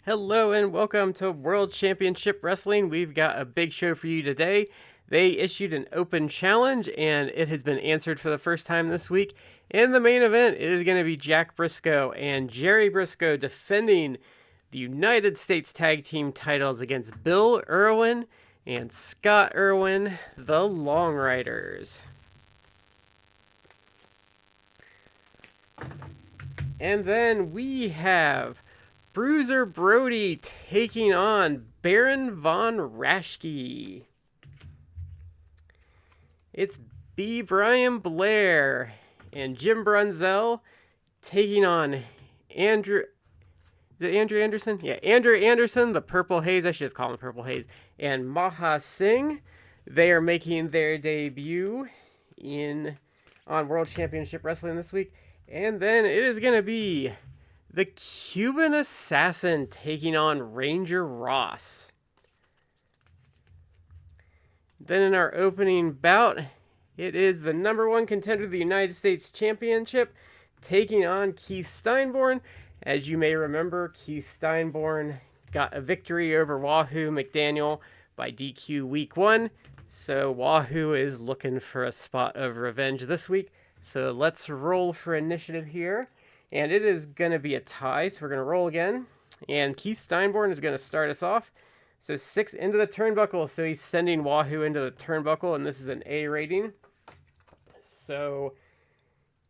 Hello and welcome to World Championship Wrestling. We've got a big show for you today. They issued an open challenge and it has been answered for the first time this week. In the main event, it is going to be Jack Briscoe and Jerry Briscoe defending the United States Tag Team titles against Bill Irwin and Scott Irwin, the Long Riders. And then we have Bruiser Brody taking on Baron von Raschke. It's B. Brian Blair and Jim Brunzell taking on Andrew. Is it Andrew Anderson? Yeah, Andrew Anderson, the Purple Haze. I should just call him Purple Haze. And Maha Singh. They are making their debut on World Championship Wrestling this week. And then it is going to be the Cuban Assassin taking on Ranger Ross. Then in our opening bout, it is the number one contender of the United States Championship taking on Keith Steinborn. As you may remember, Keith Steinborn got a victory over Wahoo McDaniel by DQ week 1. So Wahoo is looking for a spot of revenge this week. So let's roll for initiative here. And it is going to be a tie, so we're going to roll again. And Keith Steinborn is going to start us off. So 6 into the turnbuckle, so he's sending Wahoo into the turnbuckle, and this is an A rating. So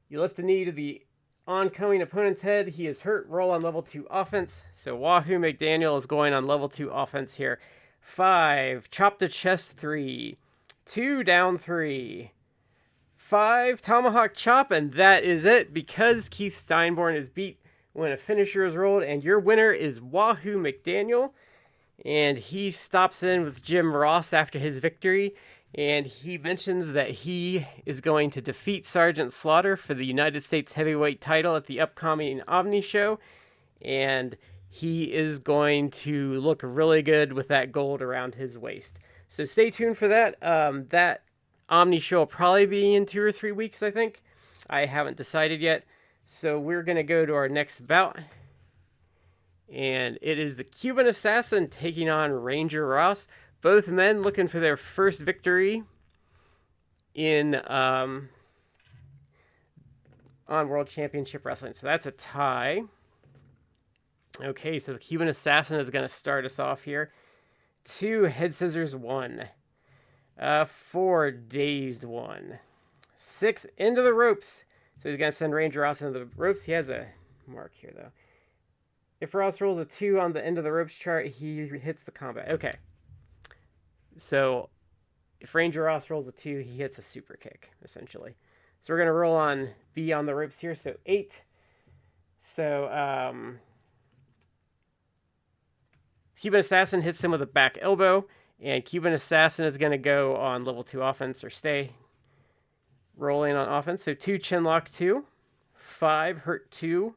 you lift the knee to the oncoming opponent's head. He is hurt. Roll on level 2 offense. So Wahoo McDaniel is going on level 2 offense here. 5, chop to chest 3, 2 down 3. 5, tomahawk chop, and that is it, because Keith Steinborn is beat when a finisher is rolled, and your winner is Wahoo McDaniel, and he stops in with Jim Ross after his victory, and he mentions that he is going to defeat Sergeant Slaughter for the United States Heavyweight title at the upcoming Omni show, and he is going to look really good with that gold around his waist. So stay tuned for that. That Omni show will probably be in 2 or 3 weeks, I think. I haven't decided yet. So we're going to go to our next bout. And it is the Cuban Assassin taking on Ranger Ross. Both men looking for their first victory on World Championship Wrestling. So that's a tie. Okay, so the Cuban Assassin is going to start us off here. 2, head scissors 1. 4, dazed 1. 6, into the ropes. So he's going to send Ranger Ross into the ropes. He has a mark here, though. If Ross rolls a 2 on the end of the ropes chart, he hits the combat. Okay. So if Ranger Ross rolls a 2, he hits a super kick, essentially. So we're going to roll on B on the ropes here. So 8. So Cuban Assassin hits him with a back elbow. And Cuban Assassin is going to go on level 2 offense, or stay rolling on offense. So 2, chinlock 2. 5, hurt 2.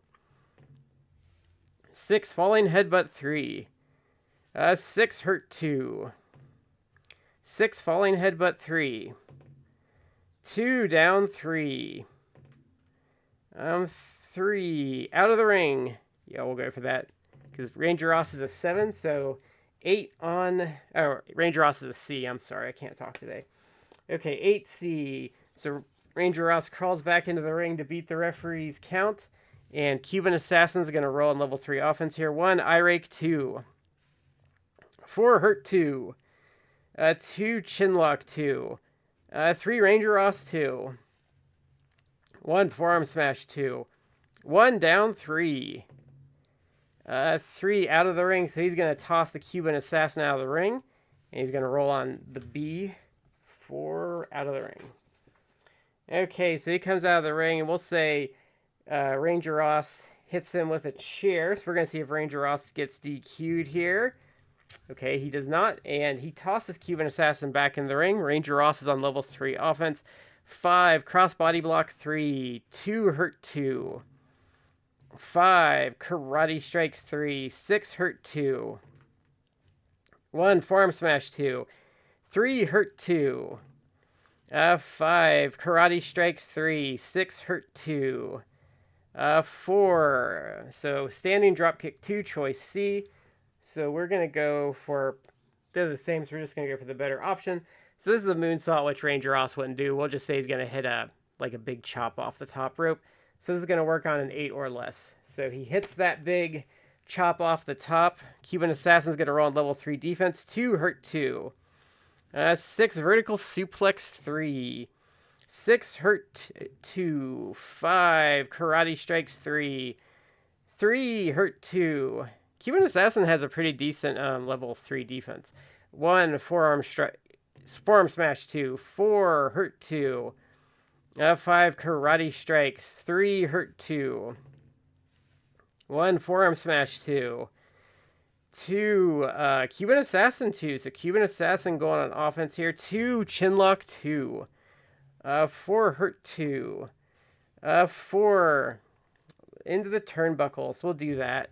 6, falling headbutt 3. 6, hurt 2. 6, falling headbutt 3. 2, down 3. 3, out of the ring. Yeah, we'll go for that. Because Ranger Ross is a 7, so 8 on... Oh, Ranger Ross is a C. I'm sorry, I can't talk today. Okay, 8C. So Ranger Ross crawls back into the ring to beat the referee's count. And Cuban Assassin's going to roll on level 3 offense here. 1, eye rake 2. 4, hurt 2. 2, chinlock 2. 3, Ranger Ross 2. 1, forearm smash 2. 1, down 3. 3, out of the ring, so he's going to toss the Cuban Assassin out of the ring. And he's going to roll on the B for out of the ring. Okay, so he comes out of the ring, and we'll say Ranger Ross hits him with a chair. So we're going to see if Ranger Ross gets DQ'd here. Okay, he does not, and he tosses Cuban Assassin back in the ring. Ranger Ross is on level 3 offense. 5, cross body block 3. 2, hurt 2. 5, karate strikes 3. 6, hurt 2. 1, forearm smash 2. 3, hurt 2. 5, karate strikes 3. 6, hurt 2. 4, so standing drop kick 2, choice C. So we're going to go for, they're the same, so we're just going to go for the better option. So this is a moonsault, which Ranger Ross wouldn't do. We'll just say he's going to hit a big chop off the top rope. So this is going to work on an 8 or less. So he hits that big chop off the top. Cuban Assassin's going to roll on level 3 defense. 2 hurt 2. 6 vertical suplex 3. 6 hurt 2. 5 karate strikes 3. 3 hurt 2. Cuban Assassin has a pretty decent level 3 defense. 1 forearm smash 2. 4 hurt 2. 5 karate strikes. 3 hurt 2. 1 forearm smash 2. 2 Cuban Assassin 2. So Cuban Assassin going on offense here. 2 chinlock 2. 4 hurt 2. 4 into the turnbuckle. So we'll do that.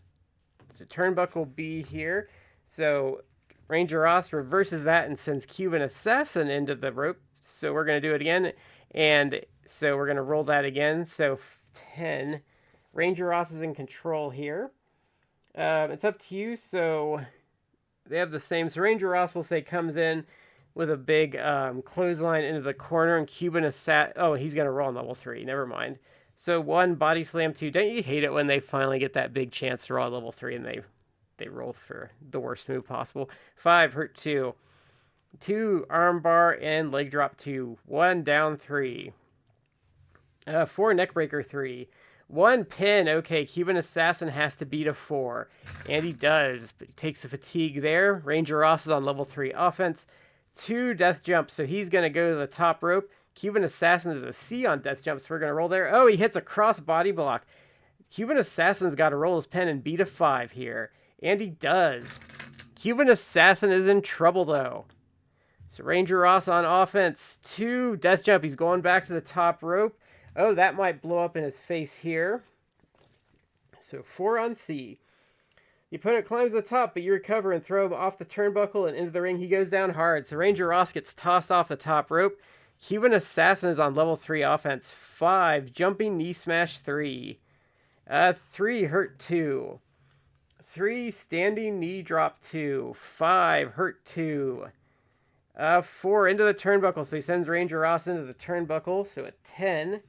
So turnbuckle B here. So Ranger Ross reverses that and sends Cuban Assassin into the rope. So we're going to do it again. And so we're going to roll that again. So 10. Ranger Ross is in control here. It's up to you. So they have the same. So Ranger Ross, will say, comes in with a big clothesline into the corner. And Cuban Assassin... Oh, he's going to roll on level 3. Never mind. So 1 body slam 2. Don't you hate it when they finally get that big chance to roll level 3 and they roll for the worst move possible? 5 hurt 2. 2 armbar and leg drop 2. 1 down 3. 4 neckbreaker 3. 1 pin. Okay, Cuban Assassin has to beat a 4. And he does, but he takes a fatigue there. Ranger Ross is on level 3 offense. 2 death jumps, so he's going to go to the top rope. Cuban Assassin is a C on death jumps, so we're going to roll there. Oh, he hits a cross body block. Cuban Assassin's got to roll his pen and beat a 5 here. And he does. Cuban Assassin is in trouble, though. So Ranger Ross on offense. 2 death jump. He's going back to the top rope. Oh, that might blow up in his face here. So 4 on C. The opponent climbs the top, but you recover and throw him off the turnbuckle and into the ring. He goes down hard. So Ranger Ross gets tossed off the top rope. Cuban Assassin is on level 3 offense. 5 jumping knee smash 3. 3 hurt 2. 3 standing knee drop 2. 5 hurt 2. 4 into the turnbuckle. So he sends Ranger Ross into the turnbuckle. So at 10.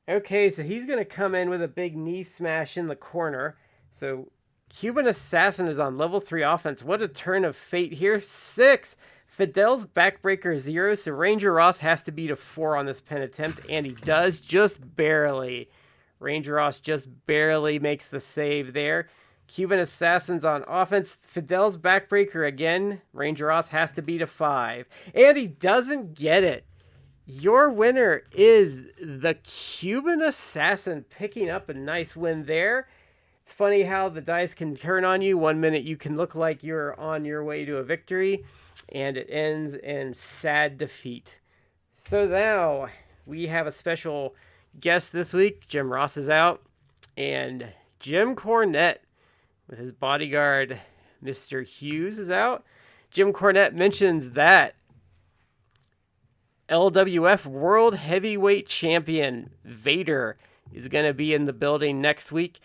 Okay, so he's going to come in with a big knee smash in the corner. So Cuban Assassin is on level 3 offense. What a turn of fate here. 6. Fidel's backbreaker 0. So Ranger Ross has to beat a 4 on this pin attempt. And he does, just barely. Ranger Ross just barely makes the save there. Cuban Assassin's on offense. Fidel's backbreaker again. Ranger Ross has to beat a 5. And he doesn't get it. Your winner is the Cuban Assassin, picking up a nice win there. It's funny how the dice can turn on you. 1 minute you can look like you're on your way to a victory, and it ends in sad defeat. So now we have a special guest this week. Jim Ross is out, and Jim Cornette with his bodyguard, Mr. Hughes, is out. Jim Cornette mentions that LWF World Heavyweight Champion Vader is going to be in the building next week,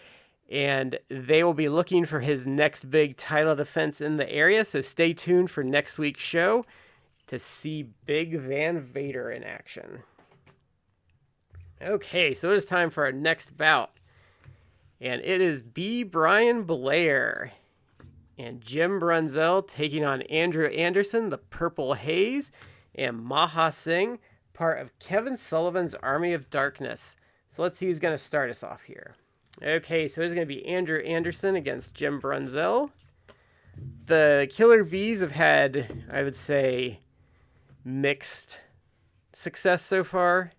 and they will be looking for his next big title defense in the area. So stay tuned for next week's show to see Big Van Vader in action. Okay, so it is time for our next bout, and it is B. Brian Blair and Jim Brunzell taking on Andrew Anderson, the Purple Haze, and Maha Singh, part of Kevin Sullivan's Army of Darkness. So let's see who's going to start us off here. Okay, so it's going to be Andrew Anderson against Jim Brunzell. The Killer Bees have had, I would say, mixed success so far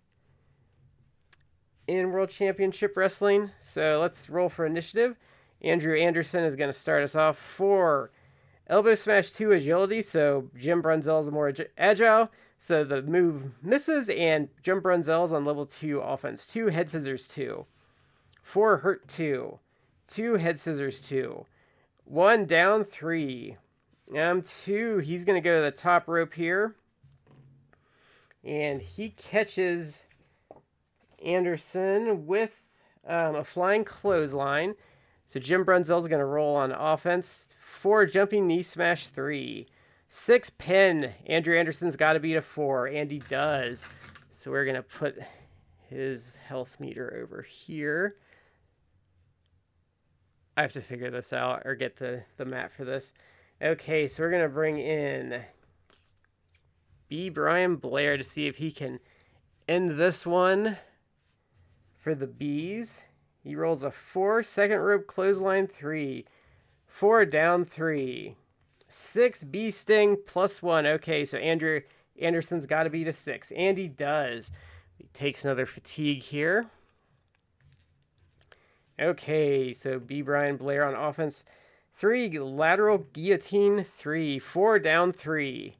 in World Championship Wrestling. So let's roll for initiative. Andrew Anderson is going to start us off for elbow smash 2 agility. So Jim Brunzell is more agile. So the move misses, and Jim Brunzell is on level 2 offense. 2 head scissors 2. 4 hurt 2. 2 head scissors 2. 1 down 3. 2, he's going to go to the top rope here. And he catches Anderson with a flying clothesline. So Jim Brunzell's going to roll on offense. 4, jumping knee smash 3. 6, pin. Andrew Anderson's got to beat a 4, and he does. So we're going to put his health meter over here. I have to figure this out or get the map for this. Okay, so we're going to bring in B. Brian Blair to see if he can end this one for the Bees. He rolls a 4, second rope clothesline 3. 4, down 3. 6, bee sting +1. Okay, so Andrew Anderson's got to beat a 6. And he does. He takes another fatigue here. Okay, so B. Brian Blair on offense. 3, lateral guillotine 3. 4, down 3.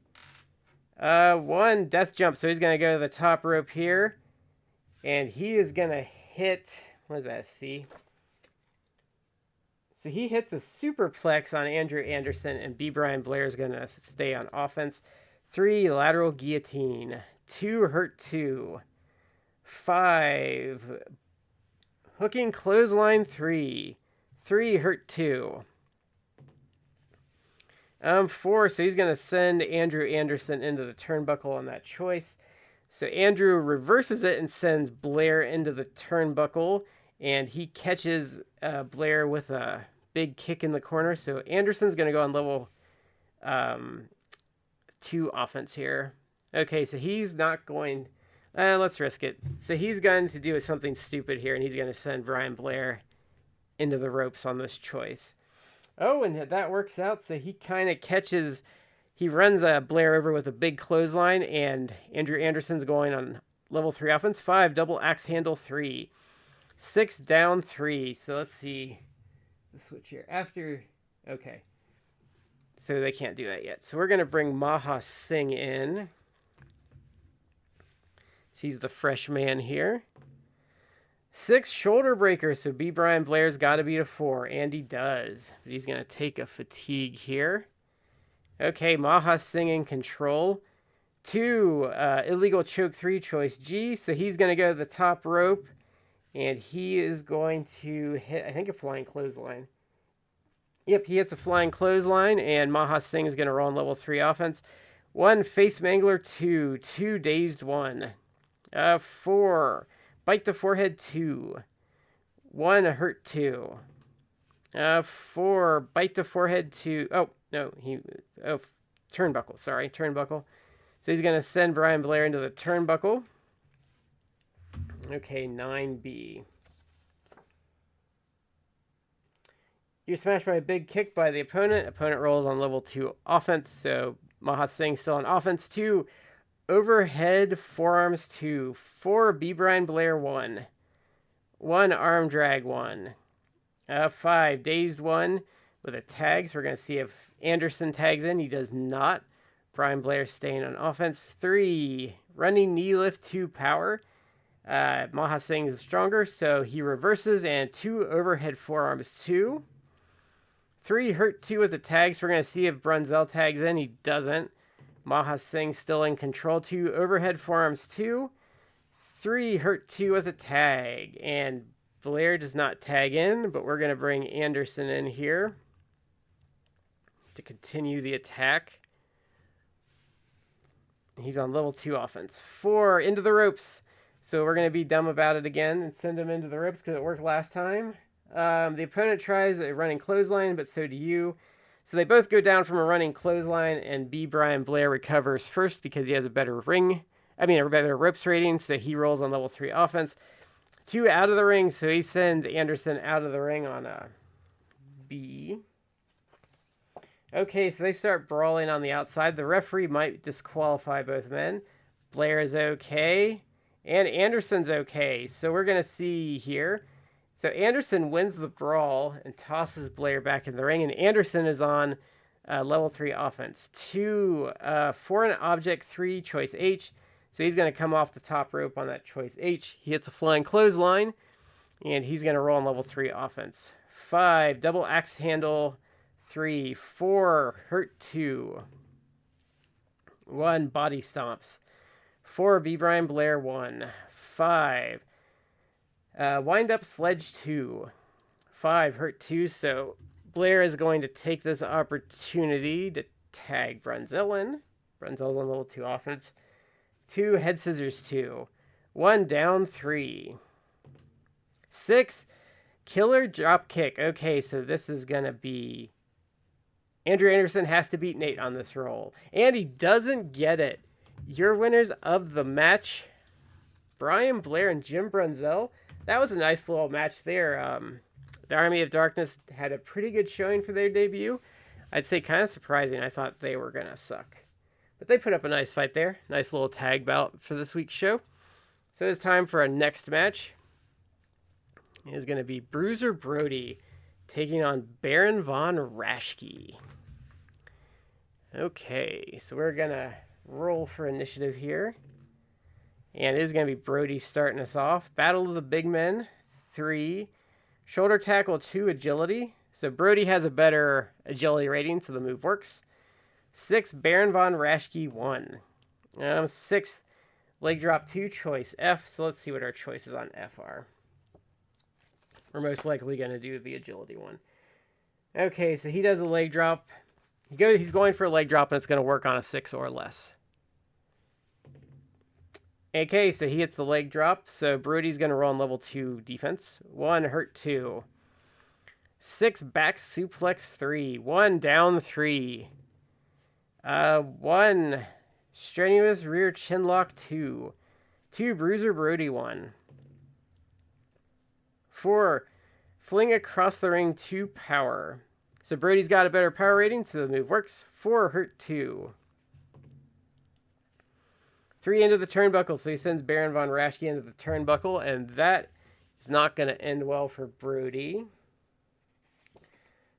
1, death jump. So he's going to go to the top rope here. And he is going to hit, what is that, C? So he hits a superplex on Andrew Anderson, and B. Brian Blair is going to stay on offense. 3, lateral guillotine. 2, hurt 2. 5, hooking clothesline 3. 3, hurt 2. 4, so he's going to send Andrew Anderson into the turnbuckle on that choice. So Andrew reverses it and sends Blair into the turnbuckle, and he catches Blair with a big kick in the corner. So Anderson's going to go on level 2 offense here. Okay, so he's not going... let's risk it. So he's going to do something stupid here, and he's going to send Brian Blair into the ropes on this choice. Oh, and that works out. So he kind of catches... He runs Blair over with a big clothesline, and Andrew Anderson's going on level 3 offense. 5, double axe handle 3. 6, down 3. So let's see the switch here. After... Okay. So they can't do that yet. So we're going to bring Maha Singh in. So he's the fresh man here. 6, shoulder breaker. So B. Brian Blair's got to beat a 4. And he does. But he's going to take a fatigue here. Okay, Maha Singh in control. 2, illegal choke 3, choice G. So he's going to go to the top rope. And he is going to hit, I think, a flying clothesline. Yep, he hits a flying clothesline. And Maha Singh is going to roll on level 3 offense. 1, face mangler 2. 2, dazed 1. 4, bite to forehead 2. 1, hurt 2. 4, bite to forehead 2. Oh, no, turnbuckle. Sorry, turnbuckle. So he's going to send Brian Blair into the turnbuckle. Okay, 9B. You're smashed by a big kick by the opponent. Opponent rolls on level 2 offense. So Maha Singh still on offense. 2, overhead forearms 2. 4, B. Brian Blair 1. 1, arm drag 1. 5, dazed 1 with a tag. So we're going to see if Anderson tags in. He does not. Brian Blair staying on offense. 3, running knee lift 2, power. Maha Singh is stronger, so he reverses. And 2, overhead forearms 2. 3, hurt 2 with a tag. So we're going to see if Brunzell tags in. He doesn't. Maha Singh still in control. 2, overhead forearms 2. 3, hurt 2 with a tag. And Blair does not tag in, but we're going to bring Anderson in here to continue the attack. He's on level 2 offense. 4, into the ropes. So we're going to be dumb about it again and send him into the ropes because it worked last time. The opponent tries a running clothesline, but so do you. So they both go down from a running clothesline, and B. Brian Blair recovers first because he has a better ropes rating, so he rolls on level 3 offense. 2, out of the ring, so he sends Anderson out of the ring on a B. Okay, so they start brawling on the outside. The referee might disqualify both men. Blair is okay, and Anderson's okay. So we're going to see here. So Anderson wins the brawl and tosses Blair back in the ring, and Anderson is on level 3 offense. 2, foreign object 3, choice H. So he's going to come off the top rope on that choice H. He hits a flying clothesline, and he's going to roll on level 3 offense. 5, double axe handle 3. 4, hurt 2. 1, body stomps. 4, B. Brian Blair 1. 5, wind up sledge 2. 5 hurt 2, so Blair is going to take this opportunity to tag Brunzell in. Brunzell's on level 2 offense. 2 head scissors 2. 1 down 3. 6 killer drop kick. Okay, so this is going to be... Andrew Anderson has to beat Nate on this roll. And he doesn't get it. Your winners of the match, Brian Blair and Jim Brunzell. That was a nice little match there. The Army of Darkness had a pretty good showing for their debut. I'd say kind of surprising. I thought they were going to suck. But they put up a nice fight there. Nice little tag bout for this week's show. So it's time for our next match. It is going to be Bruiser Brody taking on Baron von Raschke. Okay, so we're going to roll for initiative here. And it is going to be Brody starting us off. Battle of the Big Men, 3. Shoulder tackle, 2 agility. So Brody has a better agility rating, so the move works. 6, Baron von Raschke, 1. 6th, leg drop, 2, choice F. So let's see what our choices on F are. We're most likely going to do the agility one. Okay, so he does a leg drop. He's going for a leg drop, and it's going to work on a 6 or less. Okay, so he hits the leg drop. So Brody's going to roll on level 2 defense. 1 hurt 2. 6 back suplex 3. 1 down 3. 1 strenuous rear chin lock 2. 2 Bruiser Brody 1. 4 fling across the ring 2 power. So Brody's got a better power rating, so the move works. 4 hurt 2. 3 into the turnbuckle, so he sends Baron von Raschke into the turnbuckle, and that is not going to end well for Brody.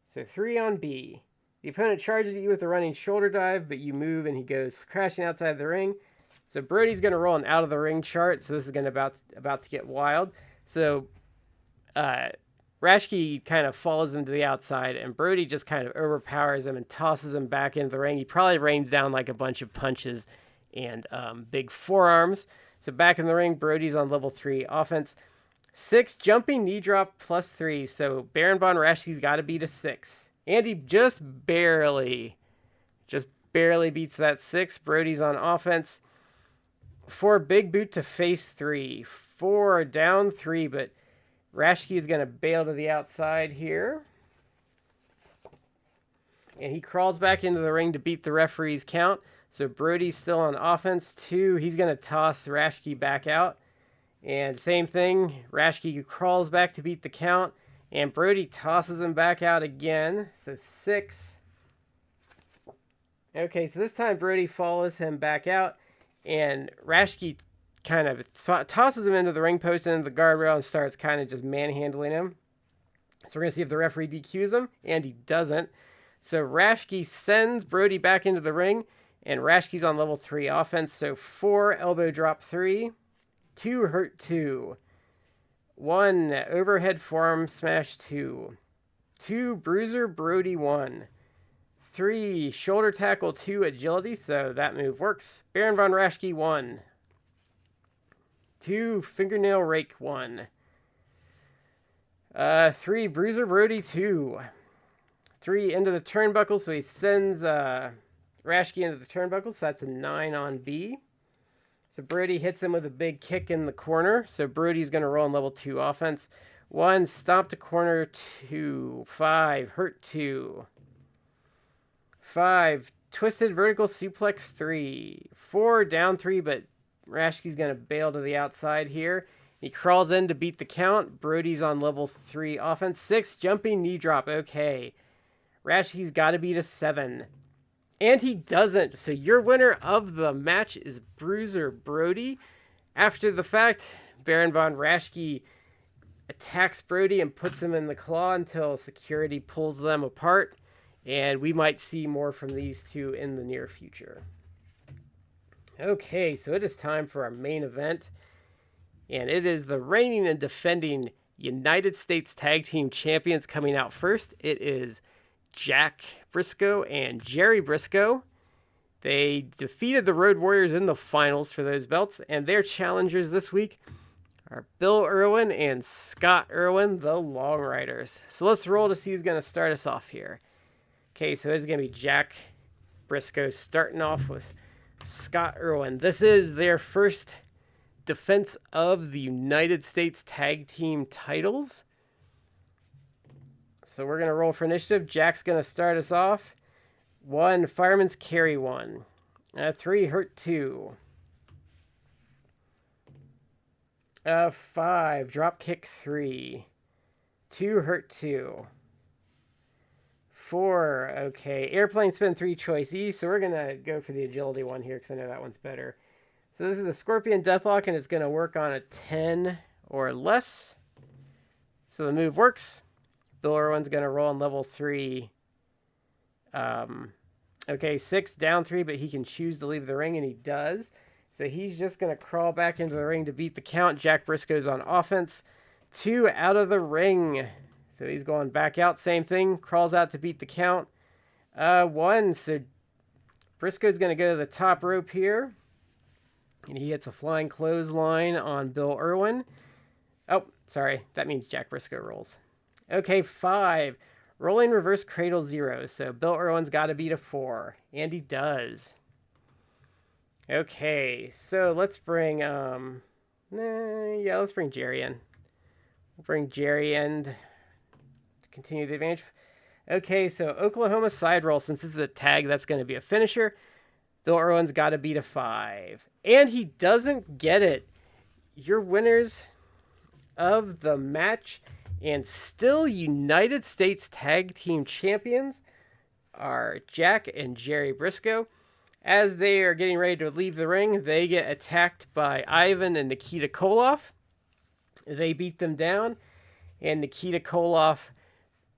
So 3 on B. The opponent charges at you with a running shoulder dive, but you move and he goes crashing outside the ring. So Brody's going to roll an out of the ring chart, so this is going to about to get wild. So Raschke kind of follows him to the outside, and Brody just kind of overpowers him and tosses him back into the ring. He probably rains down like a bunch of punches and big forearms. So back in the ring, Brody's on level 3 offense. 6 jumping knee drop plus 3. So Baron von Raschke's got to beat a 6. And he just barely beats that 6. Brody's on offense. 4 big boot to face 3. 4 down 3, but Raschke is going to bail to the outside here. And he crawls back into the ring to beat the referee's count. So Brody's still on offense. 2, he's going to toss Raschke back out. And same thing, Raschke crawls back to beat the count. And Brody tosses him back out again. So 6. Okay, so this time Brody follows him back out. And Raschke kind of tosses him into the ring post and into the guardrail and starts kind of just manhandling him. So we're going to see if the referee DQs him. And he doesn't. So Raschke sends Brody back into the ring. And Raschke's on level 3 offense. So 4 elbow drop 3. 2 hurt 2. 1 overhead forearm smash 2. 2 Bruiser Brody 1. 3 shoulder tackle 2 agility. So that move works. Baron von Raschke 1. 2 fingernail rake 1. 3 Bruiser Brody 2. 3 into the turnbuckle. So he sends Raschke into the turnbuckle, so that's a 9 on B. So Brody hits him with a big kick in the corner. So Brody's going to roll on level 2 offense. 1, stomp to corner 2. 5, hurt 2. 5, twisted vertical suplex 3. 4, down 3, but Raschke's going to bail to the outside here. He crawls in to beat the count. Brody's on level 3 offense. 6, jumping knee drop. Okay. Raschke's got to beat a 7. And he doesn't. So your winner of the match is Bruiser Brody. After the fact, Baron von Raschke attacks Brody and puts him in the claw until security pulls them apart. And we might see more from these two in the near future. Okay, so it is time for our main event. And it is the reigning and defending United States Tag Team Champions coming out first. It is Jack Briscoe and Jerry Briscoe. They defeated the Road Warriors in the finals for those belts, and their challengers this week are Bill Irwin and Scott Irwin, the Long Riders. So let's roll to see who's going to start us off here. Okay, so it's going to be Jack Briscoe starting off with Scott Irwin. This is their first defense of the United States Tag Team titles. So we're going to roll for initiative. Jack's going to start us off. 1, Fireman's Carry 1. 3, Hurt 2. 5, Dropkick 3. 2, Hurt 2. 4, okay, Airplane Spin 3, Choice E. So we're going to go for the Agility one here because I know that one's better. So this is a Scorpion Deathlock, and it's going to work on a 10 or less. So the move works. Bill Irwin's going to roll on level 3. Okay, 6, down 3, but he can choose to leave the ring, and he does. So he's just going to crawl back into the ring to beat the count. Jack Briscoe's on offense. 2, out of the ring. So he's going back out, same thing. Crawls out to beat the count. 1, so Briscoe's going to go to the top rope here. And he hits a flying clothesline on Bill Irwin. Oh, sorry. That means Jack Briscoe rolls. Okay, 5. Rolling reverse cradle 0. So Bill Irwin's got to beat a 4. And he does. Okay, so let's bring, let's bring Jerry in. We'll bring Jerry in to continue the advantage. Okay, so Oklahoma side roll. Since this is a tag, that's going to be a finisher. Bill Irwin's got to beat a 5. And he doesn't get it. Your winners of the match and still United States Tag Team Champions are Jack and Jerry Briscoe. As they are getting ready to leave the ring, they get attacked by Ivan and Nikita Koloff. They beat them down, and Nikita Koloff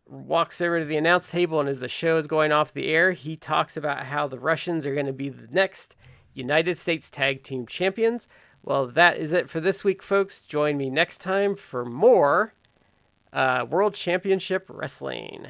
walks over to the announce table, and as the show is going off the air, he talks about how the Russians are going to be the next United States Tag Team Champions. Well, that is it for this week, folks. Join me next time for more World Championship Wrestling.